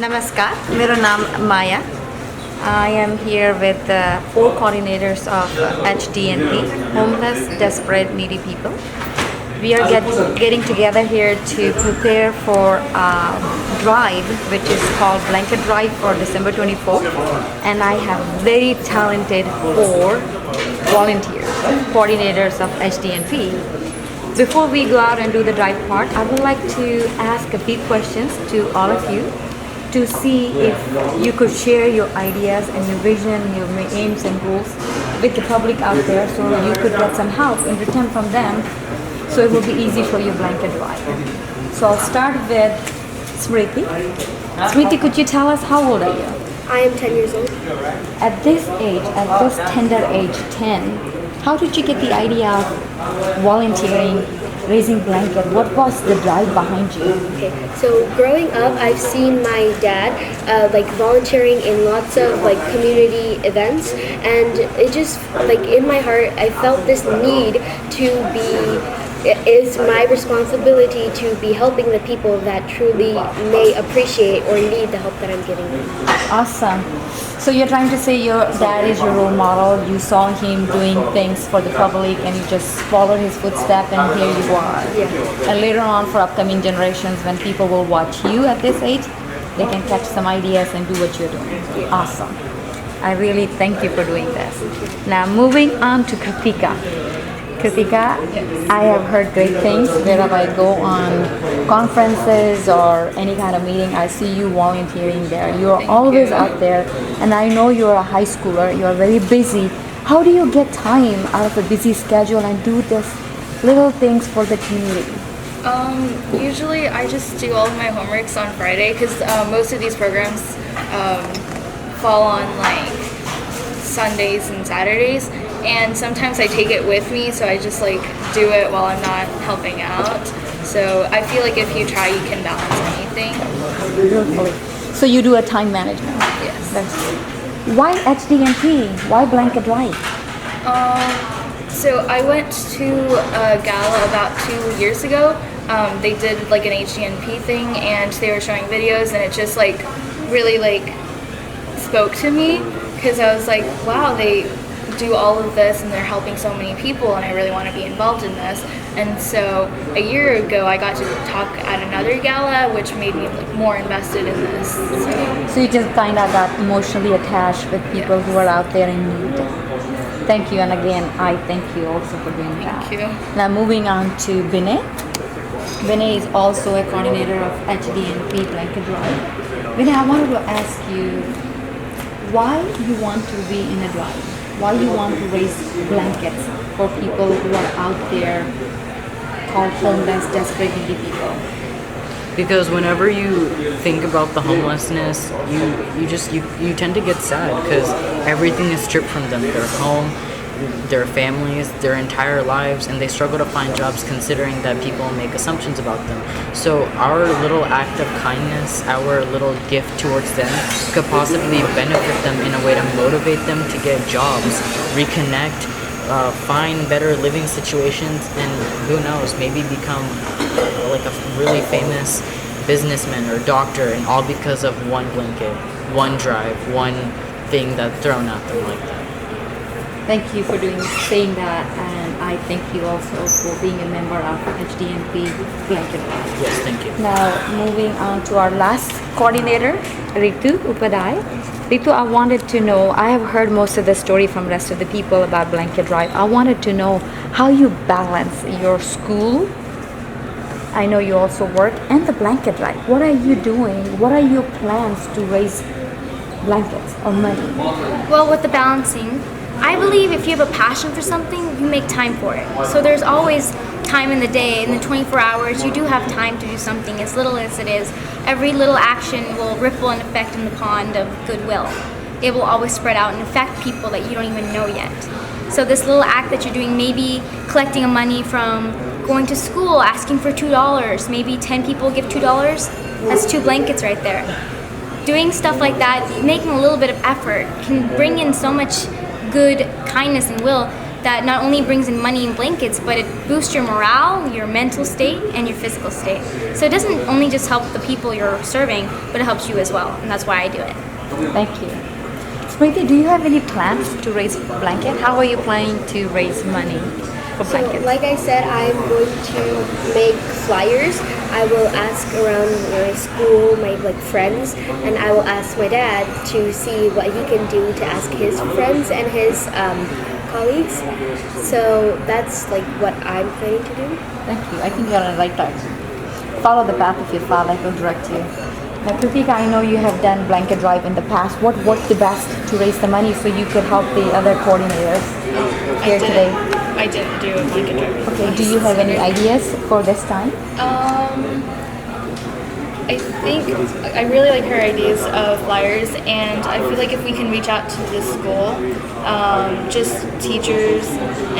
Namaskar, मेरा नाम माया. I am here with the four coordinators of HDNP, Homeless, Desperate, Needy People. We are getting together here to prepare for a drive which is called Blanket Drive for December 24th. And I have very talented four volunteers, coordinators of HDNP. Before we go out and do the drive part, I would like to ask a few questions to all of you to see if you could share your ideas and your vision, your aims and goals with the public out there, so you could get some help in return from them, so it will be easy for your blanket drive. So I'll start with Smriti. Smriti, could you tell us how old are you? I am 10 years old. At this age, at this tender age, 10, how did you get the idea of volunteering, raising blanket? What was the drive behind you? Okay, so growing up, I've seen my dad volunteering in lots of community events, and it just in my heart, I felt this need to be. It is my responsibility to be helping the people that truly may appreciate or need the help that I'm giving them. Awesome. So you're trying to say your dad is your role model. You saw him doing things for the public and you just followed his footsteps, and here you are. Yeah. And later on, for upcoming generations, when people will watch you at this age, they can catch some ideas and do what you're doing. Yeah. Awesome. I really thank you for doing this. Now moving on to Kritika. Kritika, I have heard great things. Wherever I go on conferences or any kind of meeting, I see you volunteering there. You're always out there, and I know you're a high schooler. You're very busy. How do you get time out of a busy schedule and do this little things for the community? Usually I just do all of my homeworks on Friday because most of these programs fall on Sundays and Saturdays, and sometimes I take it with me, so I just do it while I'm not helping out. So I feel like if you try, you can balance anything. Beautifully. So you do a time management. Yes. Why HDNP? Why Blanket Drive? So I went to a gala about 2 years ago. They did an HDNP thing, and they were showing videos, and it just really spoke to me, because I was like, wow, they do all of this and they're helping so many people, and I really want to be involved in this. And so a year ago I got to talk at another gala, which made me more invested in this. So you just kind of got emotionally attached with people who are out there in need. Thank you, and again, I thank you also for doing that. Thank you. Now moving on to Vinay. Vinay is also a coordinator of HDNP Blanket Drive. Vinay, I wanted to ask you why you want to be in a drive. Why you want to raise blankets for people who are out there called homeless, desperate, needy people? Because whenever you think about the homelessness, you tend to get sad because everything is stripped from them. Their home, their families, their entire lives, and they struggle to find jobs considering that people make assumptions about them. So our little act of kindness, our little gift towards them could possibly benefit them in a way to motivate them to get jobs, reconnect, find better living situations, and who knows, maybe become a really famous businessman or doctor, and all because of one blanket, one drive, one thing that's thrown at them like that. Thank you for saying that, and I thank you also for being a member of HDNP Blanket Drive. Yes, thank you. Now, moving on to our last coordinator, Ritu Upadhyay. Ritu, I wanted to know, I have heard most of the story from rest of the people about Blanket Drive. I wanted to know how you balance your school, I know you also work, and the Blanket Drive. What are you doing? What are your plans to raise blankets or money? Well, with the balancing, I believe if you have a passion for something, you make time for it. So there's always time in the day, in the 24 hours, you do have time to do something, as little as it is. Every little action will ripple and affect in the pond of goodwill. It will always spread out and affect people that you don't even know yet. So this little act that you're doing, maybe collecting money from going to school, asking for $2, maybe 10 people give $2, that's 2 blankets right there. Doing stuff like that, making a little bit of effort, can bring in so much good kindness and will that not only brings in money and blankets, but it boosts your morale, your mental state, and your physical state. So it doesn't only just help the people you're serving, but it helps you as well, and that's why I do it. Thank you. Smriti, do you have any plans to raise blanket? How are you planning to raise money for So, blankets? like I said, I'm going to make flyers. I will ask around my school, my friends, and I will ask my dad to see what he can do to ask his friends and his colleagues. So that's what I'm planning to do. Thank you. I think you're on the right track. Follow the path of your father. He'll direct you. Now, Kritika, I know you have done blanket drive in the past. What worked the best to raise the money so you could help the other coordinators here today? I didn't do a blanket drive. Okay. Do you have any ideas for this time? I think I really like her ideas of flyers, and I feel like if we can reach out to the school, just teachers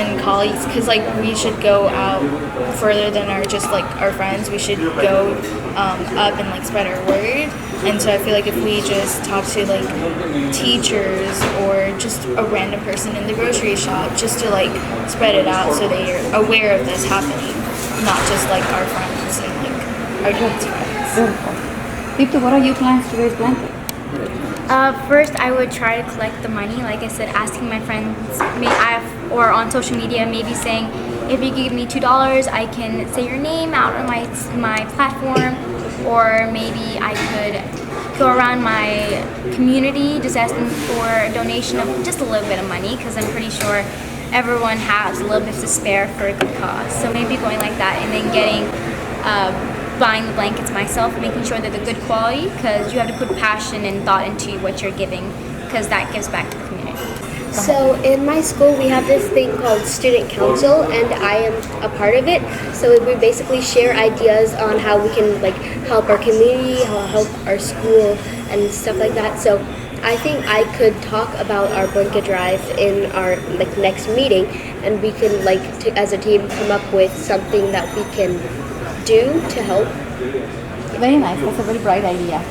and colleagues, because we should go out further than our friends. We should go up and spread our word. And so I feel like if we just talk to teachers or just a random person in the grocery shop, just to spread it out so they are aware of this happening, not just our friends and our dad's friends. Beautiful. Deepti, what are your plans to raise blanket? First, I would try to collect the money. Like I said, asking my friends, or on social media, maybe saying, if you give me $2, I can say your name out on my platform, or maybe I could go around my community just asking for a donation of just a little bit of money, because I'm pretty sure everyone has a little bit to spare for a good cause. So maybe going like that, and then buying the blankets myself, making sure that they're good quality, because you have to put passion and thought into what you're giving, because that gives back to the community. So in my school, we have this thing called Student Council, and I am a part of it. So we basically share ideas on how we can help our community, how help our school, and stuff like that. So I think I could talk about our blanket drive in our next meeting, and we can as a team come up with something that we can do to help. Very nice. That's a very bright idea.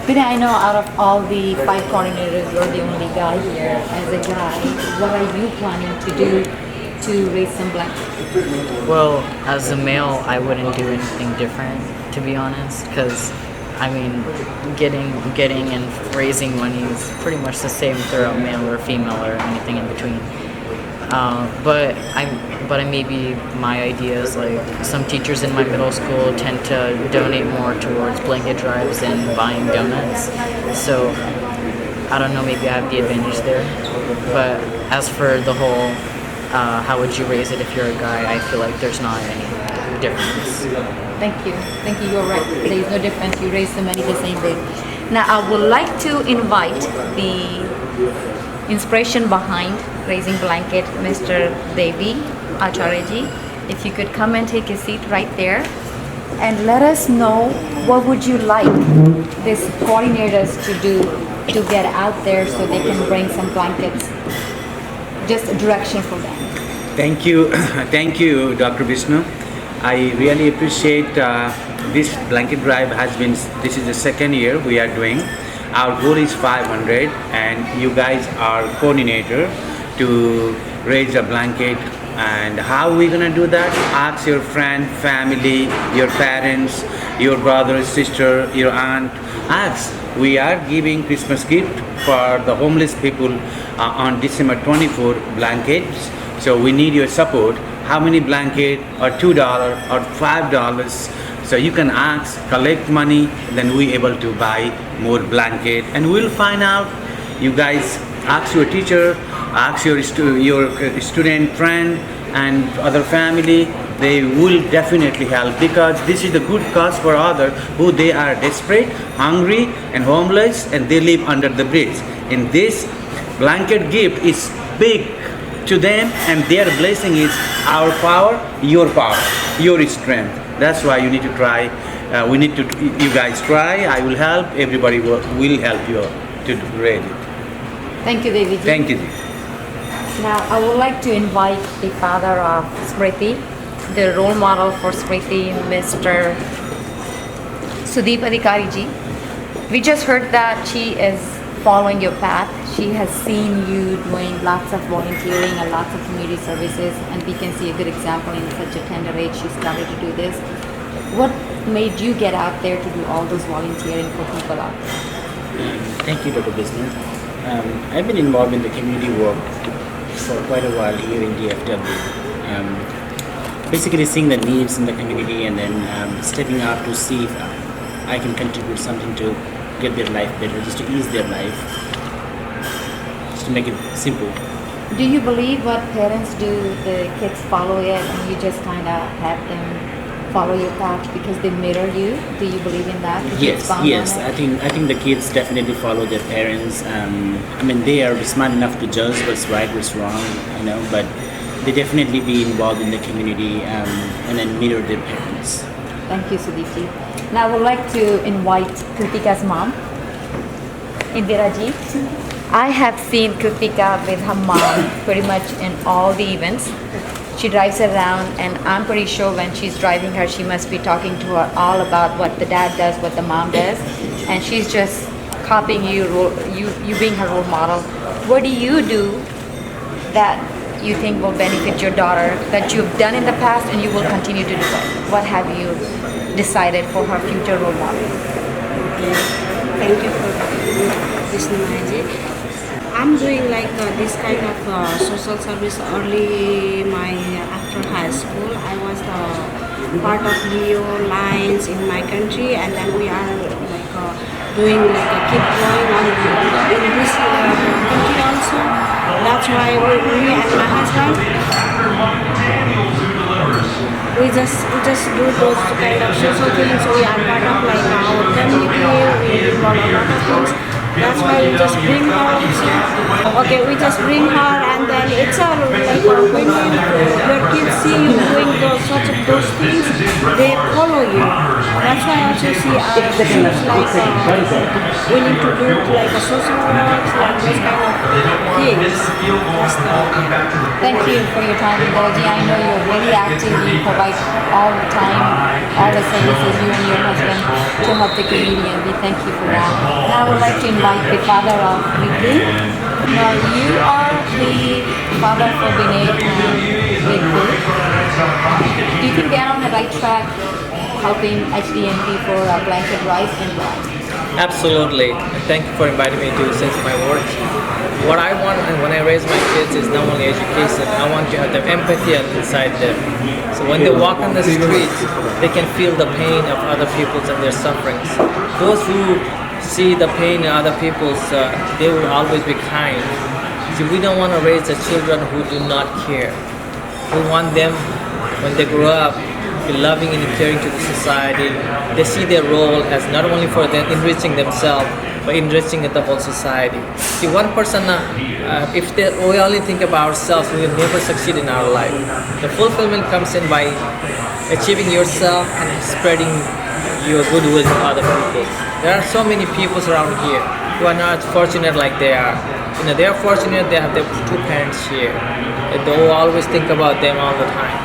Vinay, I know out of all the 5 coordinators, you're the only guy here. As a guy, what are you planning to do to raise some blankets? Well, as a male, I wouldn't do anything different, to be honest, because getting and raising money is pretty much the same for a male or female or anything in between. But maybe my idea is some teachers in my middle school tend to donate more towards blanket drives and buying donuts. So I don't know, maybe I have the advantage there. But as for the whole, how would you raise it if you're a guy, I feel like there's not any difference. Thank you. Thank you. You're right. There is no difference. You raise the money the same way. Now, I would like to invite the inspiration behind raising blanket, Mr. Devi Acharyaji. If you could come and take a seat right there and let us know what would you like these coordinators to do to get out there so they can bring some blankets. Just a direction for them. Thank you, thank you, Dr. Vishnu. I really appreciate this blanket drive this is the second year we are doing. Our goal is 500 and you guys are coordinator to raise a blanket. And how are we gonna do that? Ask your friend, family, your parents, your brother, sister, your aunt. Ask. We are giving Christmas gift for the homeless people on December 24 blankets. So we need your support. How many blanket or $2 or $5? So you can ask, collect money, then we able to buy more blanket, and we'll find out. You guys ask your teacher, ask your student friend and other family. They will definitely help, because this is a good cause for others who they are desperate, hungry and homeless, and they live under the bridge. And this blanket gift is big to them, and their blessing is our power, your strength. That's why you need to try. You guys try. I will help. Everybody will help you to raise it. Thank you, Devi. Thank you. Now, I would like to invite the father of Smriti, the role model for Smriti, Mr. Sudeep Adhikari ji. We just heard that she is following your path. She has seen you doing lots of volunteering and lots of community services, and we can see a good example in such a tender age she started to do this. What made you get out there to do all those volunteering for people out there? Thank you, Dr. Bisnu. I've been involved in the community work for quite a while here in DFW. Basically seeing the needs in the community and then stepping out to see if I can contribute something to get their life better, just to ease their life, just to make it simple. Do you believe what parents do, the kids follow it, and you just kind of have them follow your path because they mirror you? Do you believe in that? The kids Yes, bound yes. on it? I think the kids definitely follow their parents. I mean, they are smart enough to judge what's right, what's wrong, but they definitely be involved in the community and then mirror their parents. Thank you, Sudeepji. Now I would like to invite Kritika's mom, Indiraji. I have seen Kritika with her mom pretty much in all the events. She drives her around, and I'm pretty sure when she's driving her, she must be talking to her all about what the dad does, what the mom does, and she's just copying you, you being her role model. What do you do that you think will benefit your daughter, that you've done in the past and you will continue to do it? What have you decided for her future role model? Thank you for Vishnu Maji. I'm doing like this kind of social service early after high school. I was part of Leo Lions in my country, and then we are doing keep going on in this country also. That's why me and my husband we just do those kind of social things. We are part of our community. We involve a lot of things. That's why we just bring her also. Okay, we just bring her, and then it's a when your kids see you doing those things, they follow you. That's why I also see she's willing to do a social work, those kind of things. Thank you for your time, Indiraji. I know you're very active. You provide all the time, all the services, you and your husband, to help the community, and we thank you for that. Now I would like to invite the father of Vidhi. Now you are the father for Vinay and Vidhi. Do you think they are on the right track helping HDNP for blanket rice and why? Absolutely. Thank you for inviting me to sense my words. What I want when I raise my kids is not only education, I want to have the empathy inside them. So when they walk on the streets, they can feel the pain of other people's and their sufferings. Those who see the pain in other people's, they will always be kind. See, we don't want to raise the children who do not care. We want them, when they grow up, be loving and caring to the society. They see their role as not only for them enriching themselves, but enriching the whole society. See, one person, if we only think about ourselves, we will never succeed in our life. The fulfillment comes in by achieving yourself and spreading your goodwill to other people. There are so many people around here who are not fortunate like they are. They are fortunate they have their two parents here. They always think about them all the time.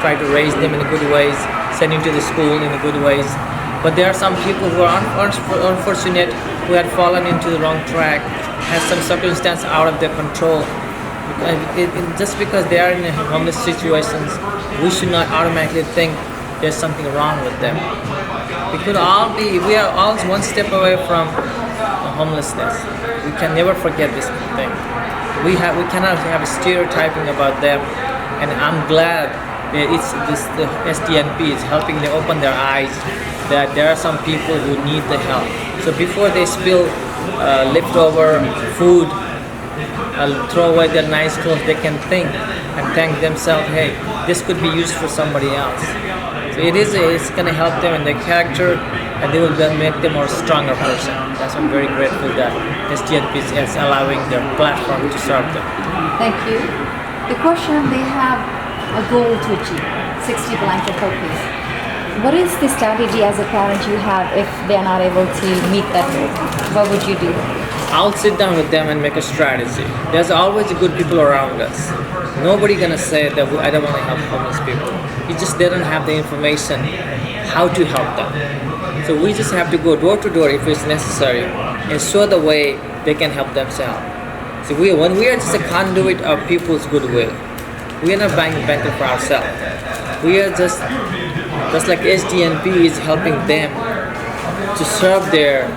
Try to raise them in good ways, send them to the school in good ways. But there are some people who are unfortunate, who had fallen into the wrong track, has some circumstance out of their control. Just because they are in homeless situations, we should not automatically think there's something wrong with them. We are all one step away from homelessness. We can never forget this thing. We cannot have a stereotyping about them, and I'm glad that the SDNP is helping them open their eyes that there are some people who need the help. So before they spill leftover food, throw away their nice clothes, they can think and thank themselves, hey, this could be used for somebody else. So it's going to help them in their character, and they will then make them a stronger person. That's why I'm very grateful that SDNP is allowing their platform to serve them. Thank you. The question, they have a goal to achieve, 60 blanket per piece. What is the strategy as a parent you have if they are not able to meet that goal? What would you do? I'll sit down with them and make a strategy. There's always good people around us. Nobody gonna say that I don't want to help homeless people. They don't have the information how to help them. So we just have to go door to door if it's necessary and show the way they can help themselves. So when we are just a conduit of people's goodwill, we are not banking for ourselves. We are just like SDNP is helping them to serve their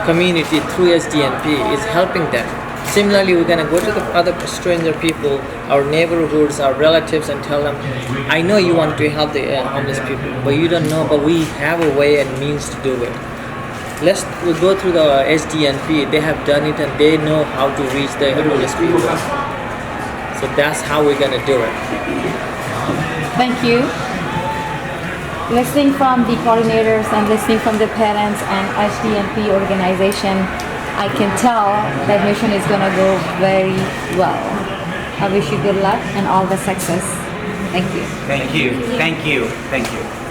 community through SDNP, is helping them. Similarly, we're gonna go to the other stranger people, our neighborhoods, our relatives, and tell them, I know you want to help the homeless people, but you don't know, but we have a way and means to do it. We'll go through the SDNP. They have done it and they know how to reach the homeless people. So that's how we're gonna do it. Thank you. Listening from the coordinators and listening from the parents and HDNP organization, I can tell that mission is gonna go very well. I wish you good luck and all the success. Thank you. Thank you. Thank you. Thank you.